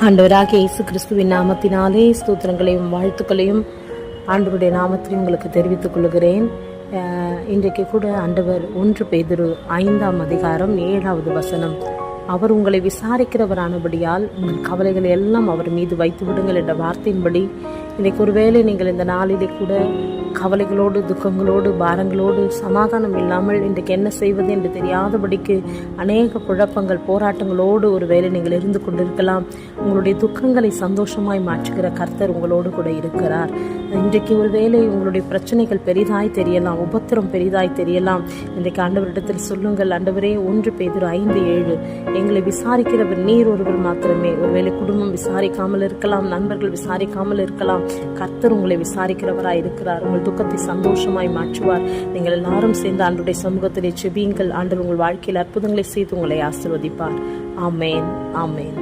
ஆண்டவராகிய இயேசு கிறிஸ்துவின் நாமத்தினாலே ஸ்தோத்திரங்களையும் வாழ்த்துக்களையும் ஆண்டவருடைய நாமத்திலையும் உங்களுக்கு தெரிவித்துக் கொள்கிறேன். இன்றைக்கு கூட ஆண்டவர் 1 பேதுரு 5ஆம் அதிகாரம் 7வது வசனம், அவர் உங்களை விசாரிக்கிறவரானபடியால் உங்கள் கவலைகளை எல்லாம் அவர் மீது வைத்து விடுங்கள் என்ற வார்த்தையின்படி இன்றைக்கு ஒருவேளை நீங்கள் இந்த நாளிலே கூட கவலைகளோடு, துக்கங்களோடு, பாரங்களோடு, சமாதானம் இல்லாமல் இன்றைக்கு என்ன செய்வது என்று தெரியாதபடிக்கு அநேக குழப்பங்கள், போராட்டங்களோடு ஒருவேளை நீங்கள் இருந்து கொண்டிருக்கலாம். உங்களுடைய துக்கங்களை சந்தோஷமாய் மாற்றுகிற கர்த்தர் உங்களோடு கூட இருக்கிறார். இன்றைக்கு ஒருவேளை உங்களுடைய பிரச்சனைகள் பெரிதாய் தெரியலாம், உபத்திரம் பெரிதாய் தெரியலாம். இன்றைக்கு ஆண்டவரிடத்தில் சொல்லுங்கள், ஆண்டவரே 1 பேதுரு 5:7, எங்களை விசாரிக்கிறவர் நீர் ஒருவர் மாத்திரமே. ஒருவேளை குடும்பம் விசாரிக்காமல் இருக்கலாம், நண்பர்கள் விசாரிக்காமல் இருக்கலாம். கர்த்தர் உங்களை விசாரிக்கிறவராய் இருக்கிறார். உங்கள் துக்கத்தை சந்தோஷமாய் மாற்றுவார். நீங்கள் எல்லாரும் சேர்ந்து ஆண்டவருடைய சமூகத்திலே செபியுங்கள். ஆண்டவர் உங்கள் வாழ்க்கையில் அற்புதங்களை செய்து உங்களை ஆசீர்வதிப்பார். ஆமேன், ஆமேன்.